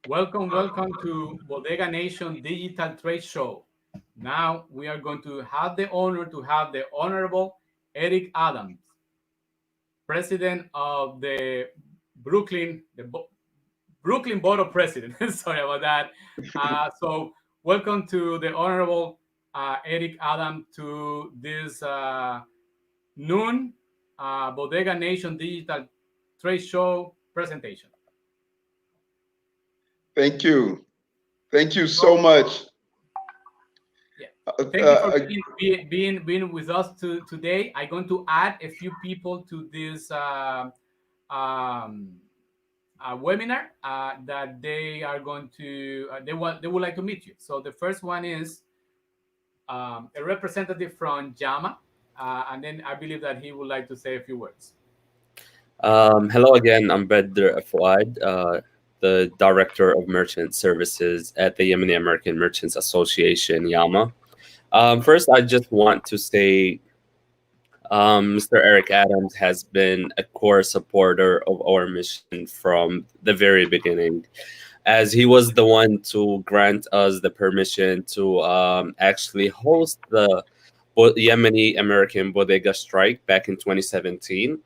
Welcome, welcome to Bodega Nation Digital Trade Show. Now we are going to have the honor to have the Honorable Eric Adams, President of the Brooklyn Board of President. Sorry about that. So welcome to the Honorable Eric Adams to this noon Bodega Nation Digital Trade Show presentation. Thank you. Thank you so So much. yeah. Uh, Thank you for uh, being with us today. I'm going to add a few people to this um, webinar that they are going to they would like to meet you. So the first one is a representative from JAMA, and then I believe that he would like to say a few words. Hello again. I'm Bedr Fuad, the Director of Merchant Services at the Yemeni American Merchants Association, YAMA. First, I just want to say Mr. Eric Adams has been a core supporter of our mission from the very beginning, as he was the one to grant us the permission to actually host the Yemeni American Bodega strike back in 2017.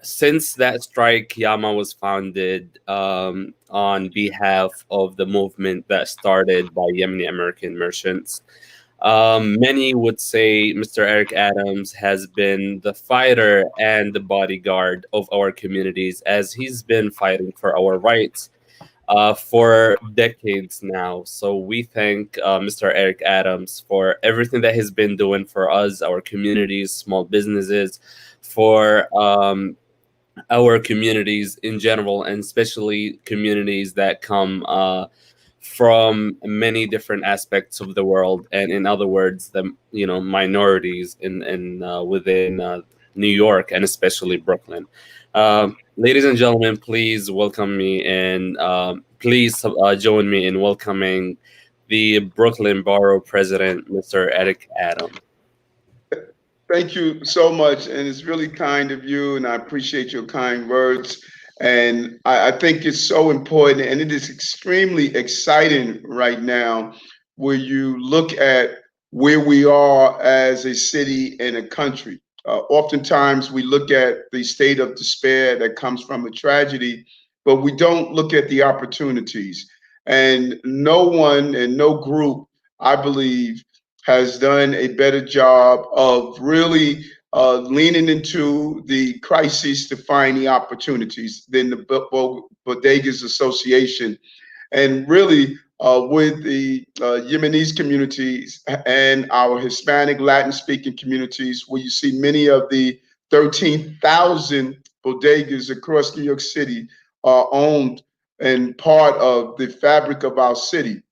Since that strike, Yama was founded on behalf of the movement that started by Yemeni American merchants. Many would say Mr. Eric Adams has been the fighter and the bodyguard of our communities, as he's been fighting for our rights for decades now. So we thank Mr. Eric Adams for everything that he's been doing for us, our communities, small businesses, for our communities in general, and especially communities that come from many different aspects of the world, and in other words, the minorities in within New York and especially Brooklyn. Ladies and gentlemen, please welcome me and please join me in welcoming the Brooklyn Borough President, Mr. Eric Adams. Thank you so much, and it's really kind of you, and I appreciate your kind words. And I think it's so important, and it is extremely exciting right now, where you look at where we are as a city and a country. Oftentimes, we look at the state of despair that comes from a tragedy, but we don't look at the opportunities. And no one and no group, I believe, has done a better job of really leaning into the crises to find the opportunities than the Bodegas Association. And really, with the Yemenis communities and our Hispanic Latin speaking communities, where you see many of the 13,000 bodegas across New York City are owned and part of the fabric of our city.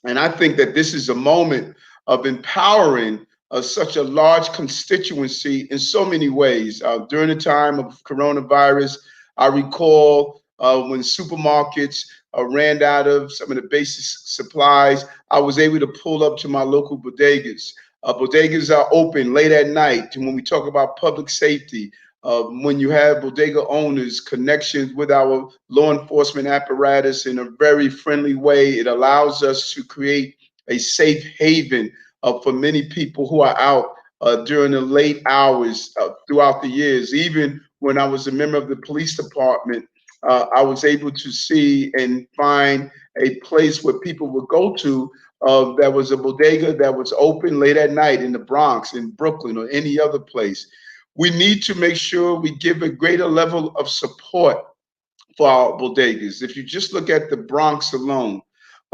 And I think that this is a moment of empowering such a large constituency in so many ways. During the time of coronavirus, I recall when supermarkets ran out of some of the basic supplies, I was able to pull up to my local bodegas. Bodegas are open late at night. And when we talk about public safety, when you have bodega owners, connections with our law enforcement apparatus in a very friendly way, it allows us to create a safe haven for many people who are out during the late hours throughout the years. Even when I was a member of the police department, I was able to see and find a place where people would go to that was a bodega that was open late at night in the Bronx, in Brooklyn, or any other place. We need to make sure we give a greater level of support for our bodegas. If you just look at the Bronx alone,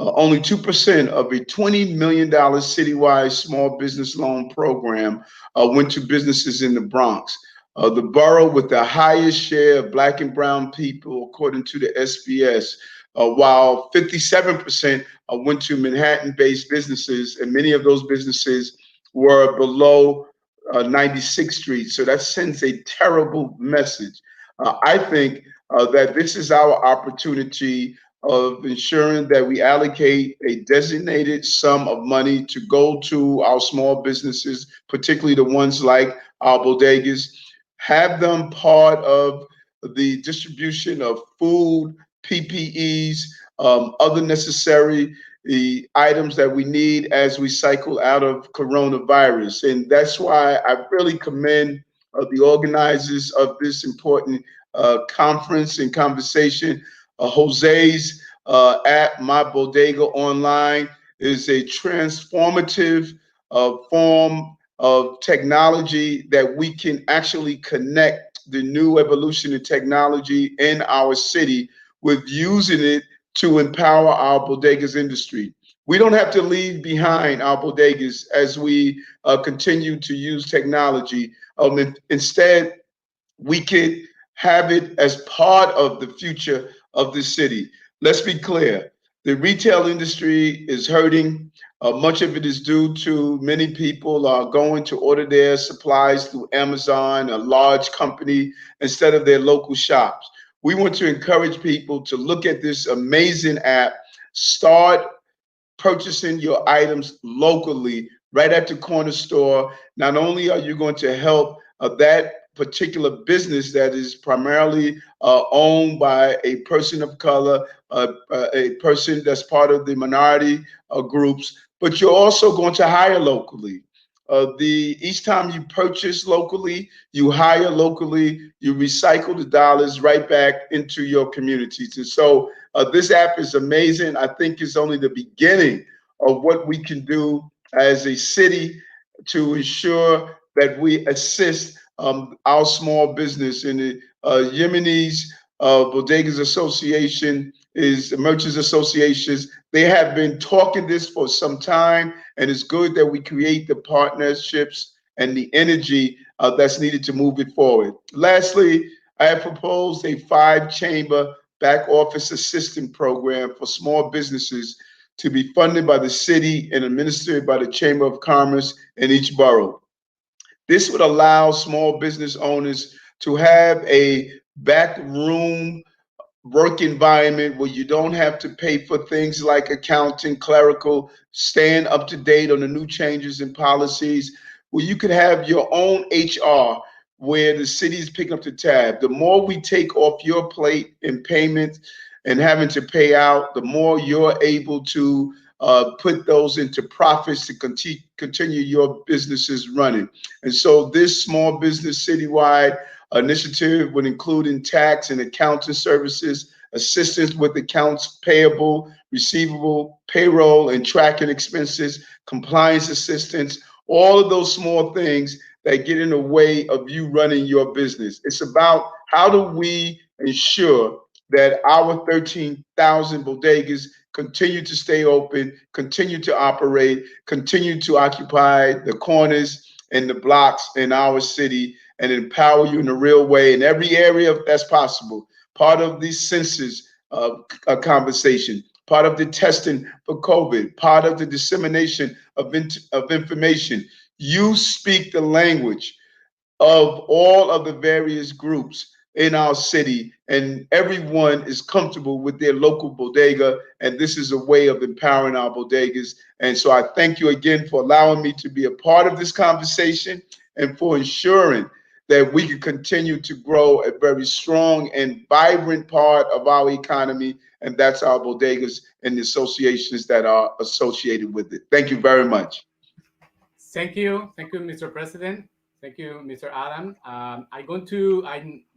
only 2% of a $20 million citywide small business loan program went to businesses in the Bronx. The borough with the highest share of Black and Brown people, according to the SBS, while 57% went to Manhattan based businesses, and many of those businesses were below 96th Street. So that sends a terrible message. I think that this is our opportunity of ensuring that we allocate a designated sum of money to go to our small businesses, particularly the ones like our bodegas, have them part of the distribution of food, PPEs, other necessary the items that we need as we cycle out of coronavirus. And that's why I really commend the organizers of this important conference and conversation. Jose's app, My Bodega Online, is a transformative form of technology that we can actually connect the new evolution in technology in our city with using it to empower our bodegas industry. We don't have to leave behind our bodegas as we continue to use technology. Instead, we could have it as part of the future of the city. Let's be clear. The retail industry is hurting. Much of it is due to many people are going to order their supplies through Amazon, a large company, instead of their local shops. We want to encourage people to look at this amazing app, start purchasing your items locally right at the corner store. Not only are you going to help that particular business that is primarily owned by a person of color, a person that's part of the minority groups, but you're also going to hire locally. Each time you purchase locally, you hire locally, you recycle the dollars right back into your communities. And so this app is amazing. I think it's only the beginning of what we can do as a city to ensure that we assist our small business. And the Yemenis Bodegas Association is Merchants Associations. They have been talking this for some time, and it's good that we create the partnerships and the energy that's needed to move it forward. Lastly, I have proposed a 5-chamber back office assistant program for small businesses to be funded by the city and administered by the Chamber of Commerce in each borough. This would allow small business owners to have a back room work environment where you don't have to pay for things like accounting, clerical, staying up to date on the new changes in policies, where you could have your own HR where the city is picking up the tab. The more we take off your plate in payment and having to pay out, the more you're able to put those into profits to continue your businesses running. And so this small business citywide initiative would include in tax and accounting services, assistance with accounts payable, receivable, payroll, and tracking expenses, compliance assistance, all of those small things that get in the way of you running your business. It's about how do we ensure that our 13,000 bodegas continue to stay open, continue to operate, continue to occupy the corners and the blocks in our city and empower you in a real way in every area that's possible. Part of the census conversation, part of the testing for COVID, part of the dissemination of information. You speak the language of all of the various groups in our city, and everyone is comfortable with their local bodega, and this is a way of empowering our bodegas. And so I thank you again for allowing me to be a part of this conversation and for ensuring that we can continue to grow a very strong and vibrant part of our economy, and that's our bodegas and the associations that are associated with it. Thank you very much. Thank you, Mr. President. Thank you, Mr. Adam.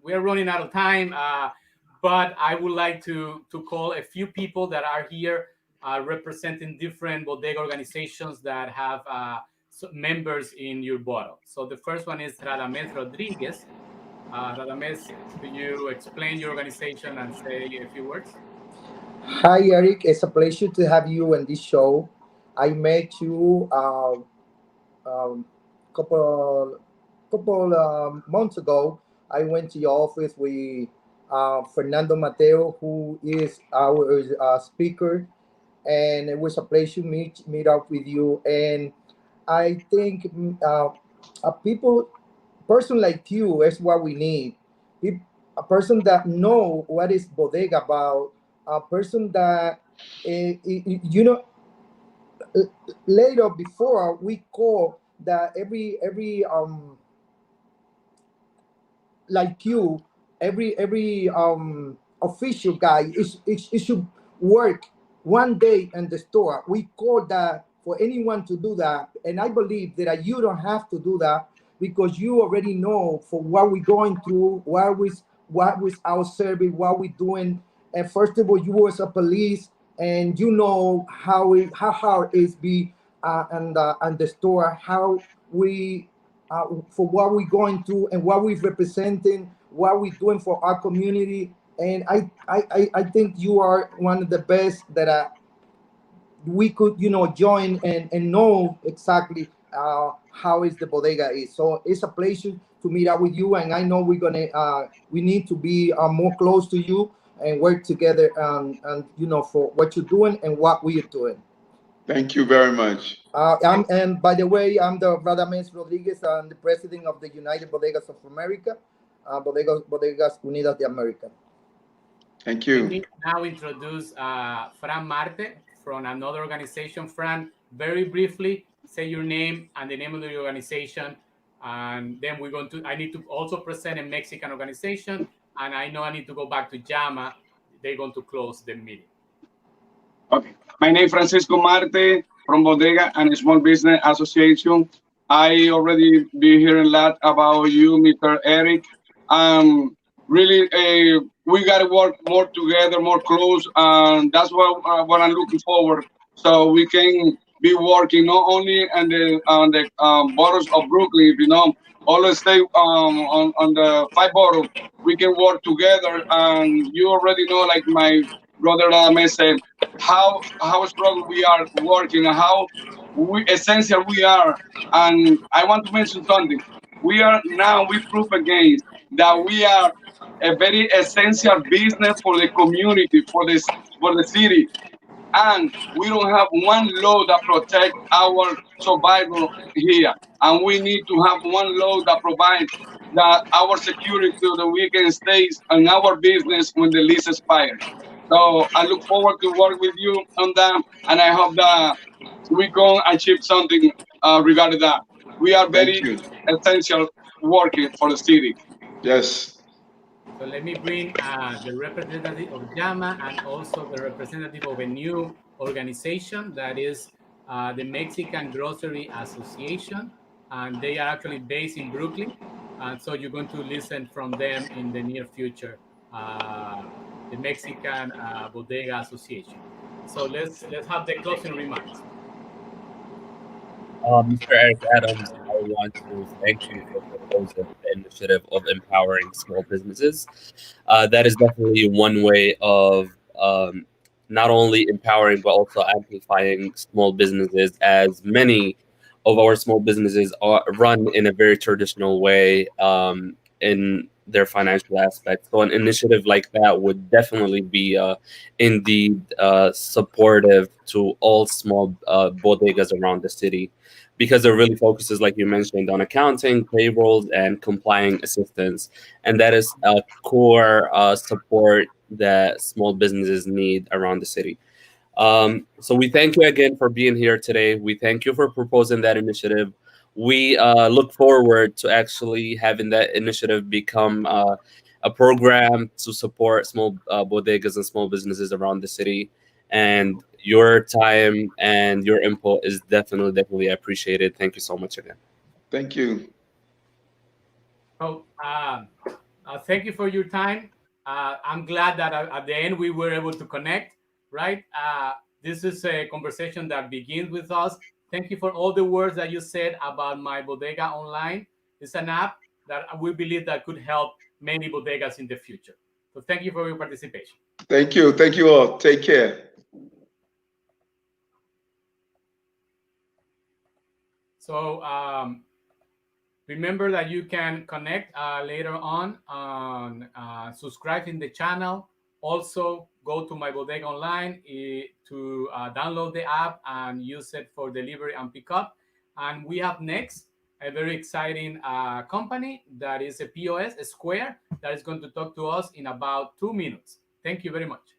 We are running out of time, but I would like to call a few people that are here representing different bodega organizations that have members in your borough. So the first one is Radamés Rodriguez. Radamés, could you explain your organization and say a few words? Hi, Eric. It's a pleasure to have you on this show. I met you couple months ago. I went to your office with Fernando Mateo, who is our speaker, and it was a pleasure meet up with you. And I think a person like you is what we need. A person that know what is bodega about. A person that you know later before we call that every like you every official guy. It should work one day in the store. We call that for anyone to do that, and I believe that you don't have to do that because you already know for what we're going through, what was our service, what we're doing. And first of all, you as a police, and you know how hard it is be and the store, how we for what we're going through and what we're representing, what we're doing for our community. And I think you are one of the best that we could, join and know exactly how is the bodega is. So it's a pleasure to meet up with you, and I know we need to be more close to you and work together, and for what you're doing and what we are doing. Thank you very much. And by the way, I'm the Radamés Rodriguez. I'm the president of the United Bodegas of America, Bodegas Unidas de America. Thank Let you. me now introduce Fran Marte from another organization. Fran, very briefly, say your name and the name of the organization, and then I need to also present a Mexican organization, and I know I need to go back to JAMA. They're going to close the meeting. Okay. My name is Francisco Marte from Bodega and Small Business Association. I already been hearing a lot about you, Mr. Eric. Really, we got to work more together, more close, and that's what I'm looking forward. So we can be working not only on the boroughs of Brooklyn, all the state on the 5 boroughs. We can work together, and you already know, like my brother Radamés said, how strong we are working and how essential we are. And I want to mention something. We prove again that we are a very essential business for the community, for the city. And we don't have one law that protects our survival here. And we need to have one law that provides that our security so that we can stay in our business when the lease expires. So I look forward to work with you on that, and I hope that we can achieve something regarding that. We are very essential working for the city. Yes. So let me bring the representative of JAMA and also the representative of a new organization that is the Mexican Grocery Association, and they are actually based in Brooklyn. And so you're going to listen from them in the near future, the Mexican Bodega Association. So let's have the closing remarks. Mr. Eric Adams, I want to thank you for proposing the initiative of empowering small businesses. That is definitely one way of not only empowering but also amplifying small businesses, as many of our small businesses are run in a very traditional way in their financial aspects. So an initiative like that would definitely be indeed supportive to all small bodegas around the city, because it really focuses, like you mentioned, on accounting, payrolls, and complying assistance. And that is a core support that small businesses need around the city. So we thank you again for being here today. We thank you for proposing that initiative. We look forward to actually having that initiative become a program to support small bodegas and small businesses around the city. And your time and your input is definitely appreciated. Thank you so much again. Thank you. So thank you for your time. I'm glad that at the end we were able to connect, right? This is a conversation that begins with us. Thank you for all the words that you said about My Bodega Online. It's an app that we believe that could help many bodegas in the future. So thank you for your participation. Thank you. Thank you all. Take care. So remember that you can connect later on subscribing the channel. Also, go to My Bodega Online to download the app and use it for delivery and pickup. And we have next a very exciting company that is a POS, a Square, that is going to talk to us in about 2 minutes. Thank you very much.